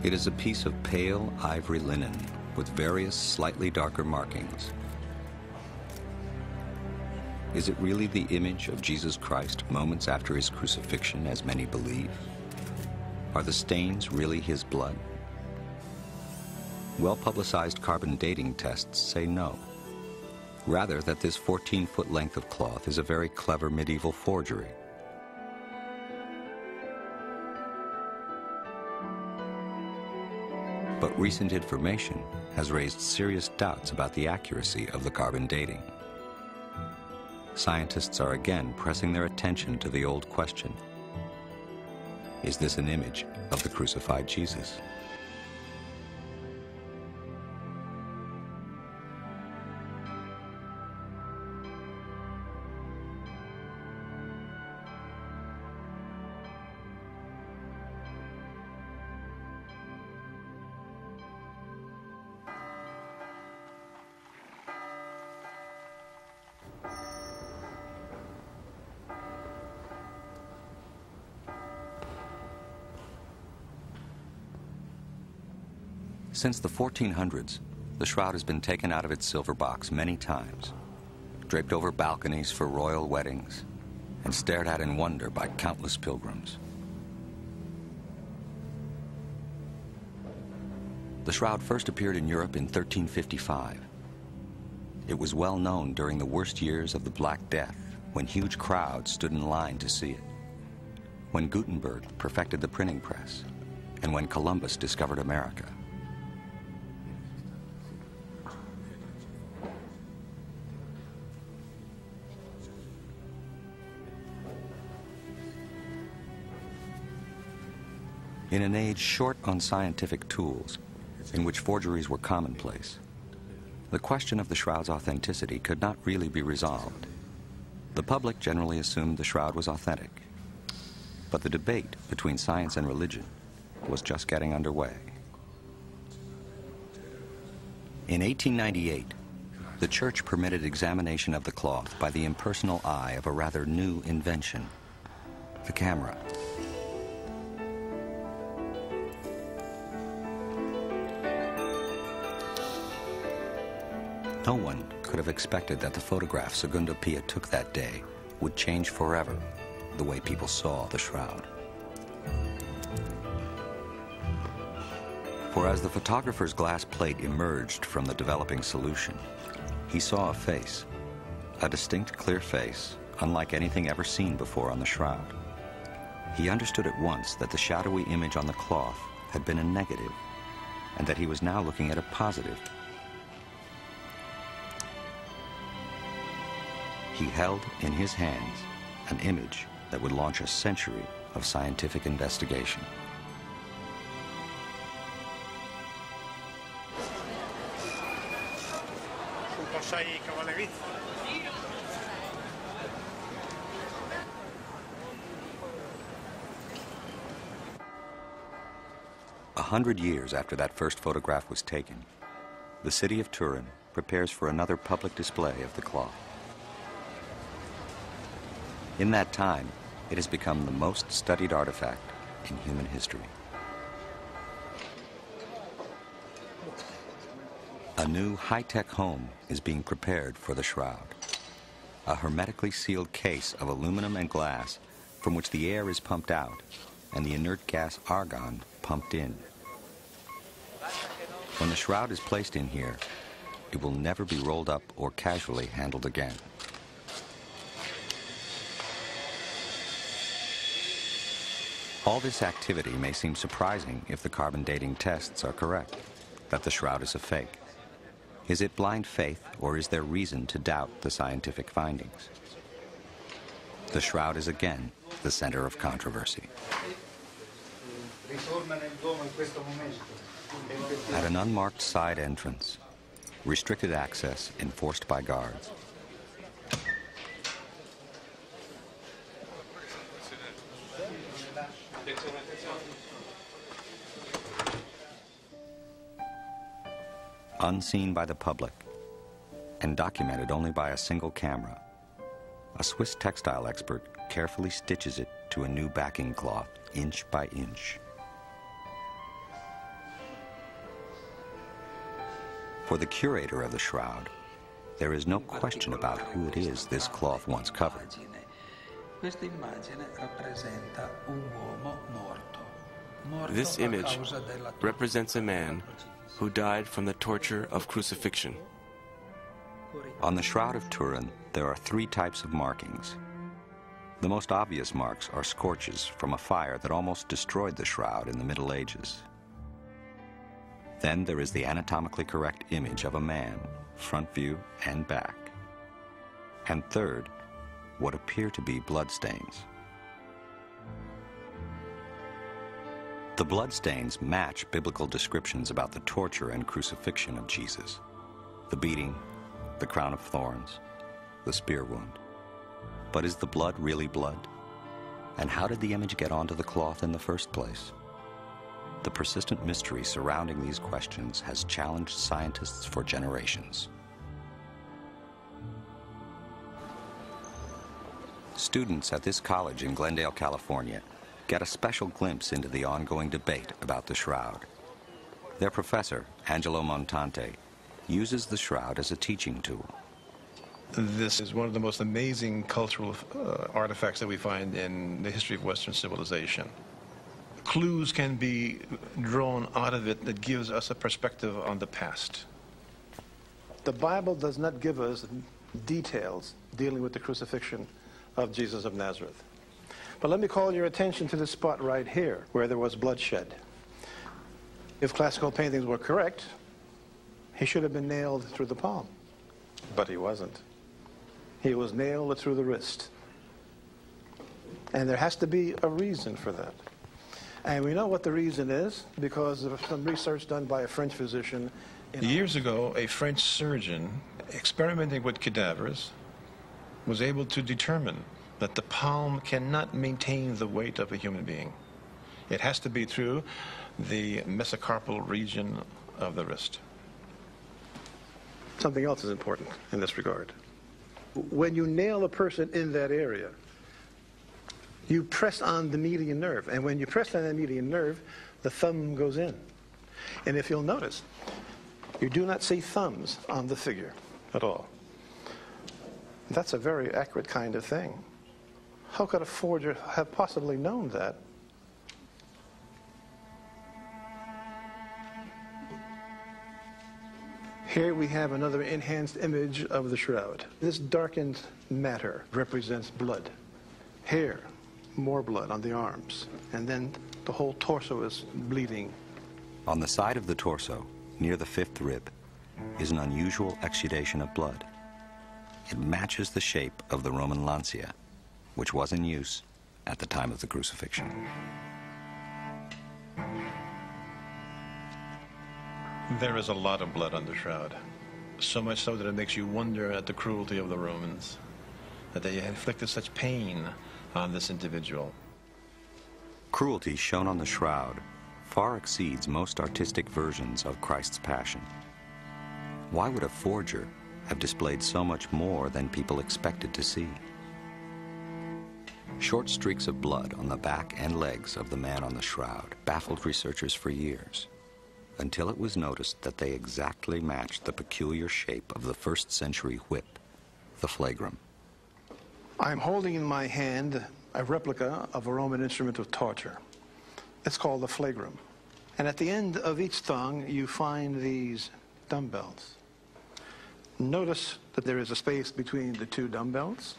It is a piece of pale ivory linen with various slightly darker markings. Is it really the image of Jesus Christ moments after his crucifixion, as many believe? Are the stains really his blood? Well-publicized carbon dating tests say no. Rather, that this 14-foot length of cloth is a very clever medieval forgery. But recent information has raised serious doubts about the accuracy of the carbon dating. Scientists are again pressing their attention to the old question: is this an image of the crucified Jesus? Since the 1400s, the shroud has been taken out of its silver box many times, draped over balconies for royal weddings, and stared at in wonder by countless pilgrims. The shroud first appeared in Europe in 1355. It was well known during the worst years of the Black Death, when huge crowds stood in line to see it, when Gutenberg perfected the printing press, and when Columbus discovered America. In an age short on scientific tools, in which forgeries were commonplace, the question of the shroud's authenticity could not really be resolved. The public generally assumed the shroud was authentic, but the debate between science and religion was just getting underway. In 1898, the church permitted examination of the cloth by the impersonal eye of a rather new invention, the camera. No one could have expected that the photograph Segundo Pia took that day would change forever the way people saw the shroud. For as the photographer's glass plate emerged from the developing solution, he saw a face, a distinct, clear face, unlike anything ever seen before on the shroud. He understood at once that the shadowy image on the cloth had been a negative, and that he was now looking at a positive. He held in his hands an image that would launch a century of scientific investigation. A 100 years after that first photograph was taken, the city of Turin prepares for another public display of the cloth. In that time, it has become the most studied artifact in human history. A new high-tech home is being prepared for the shroud. A hermetically sealed case of aluminum and glass from which the air is pumped out and the inert gas argon pumped in. When the shroud is placed in here, it will never be rolled up or casually handled again. All this activity may seem surprising if the carbon dating tests are correct, that the shroud is a fake. Is it blind faith, or is there reason to doubt the scientific findings? The shroud is again the center of controversy. At an unmarked side entrance, restricted access enforced by guards, unseen by the public and documented only by a single camera, a Swiss textile expert carefully stitches it to a new backing cloth, inch by inch. For the curator of the shroud, there is no question about who it is this cloth once covered. This image represents a man who died from the torture of crucifixion. On the Shroud of Turin, there are 3 types of markings. The most obvious marks are scorches from a fire that almost destroyed the shroud in the Middle Ages. Then there is the anatomically correct image of a man, front view and back. And third, what appear to be bloodstains. The bloodstains match biblical descriptions about the torture and crucifixion of Jesus. The beating, the crown of thorns, the spear wound. But is the blood really blood? And how did the image get onto the cloth in the first place? The persistent mystery surrounding these questions has challenged scientists for generations. Students at this college in Glendale, California, get a special glimpse into the ongoing debate about the shroud. Their professor, Angelo Montante, uses the shroud as a teaching tool. This is one of the most amazing cultural artifacts that we find in the history of Western civilization. Clues can be drawn out of it that gives us a perspective on the past. The Bible does not give us details dealing with the crucifixion of Jesus of Nazareth. But let me call your attention to this spot right here where there was bloodshed. If classical paintings were correct, he should have been nailed through the palm. But he wasn't. He was nailed through the wrist. And there has to be a reason for that. And we know what the reason is because of some research done by a French physician. Years ago, a French surgeon experimenting with cadavers was able to determine that the palm cannot maintain the weight of a human being. It has to be through the mesocarpal region of the wrist. Something else is important in this regard. When you nail a person in that area, you press on the median nerve. And when you press on the median nerve, the thumb goes in. And if you'll notice, you do not see thumbs on the figure at all. That's a very accurate kind of thing. How could a forger have possibly known that? Here we have another enhanced image of the shroud. This darkened matter represents blood. Here, more blood on the arms. And then the whole torso is bleeding. On the side of the torso, near the 5th rib, is an unusual exudation of blood. It matches the shape of the Roman lancia, which was in use at the time of the crucifixion. There is a lot of blood on the shroud, so much so that it makes you wonder at the cruelty of the Romans, that they inflicted such pain on this individual. Cruelty shown on the shroud far exceeds most artistic versions of Christ's Passion. Why would a forger have displayed so much more than people expected to see? Short streaks of blood on the back and legs of the man on the shroud baffled researchers for years, until it was noticed that they exactly matched the peculiar shape of the 1st century whip, the flagrum. I'm holding in my hand a replica of a Roman instrument of torture. It's called the flagrum. And at the end of each thong, you find these dumbbells. Notice that there is a space between the 2 dumbbells.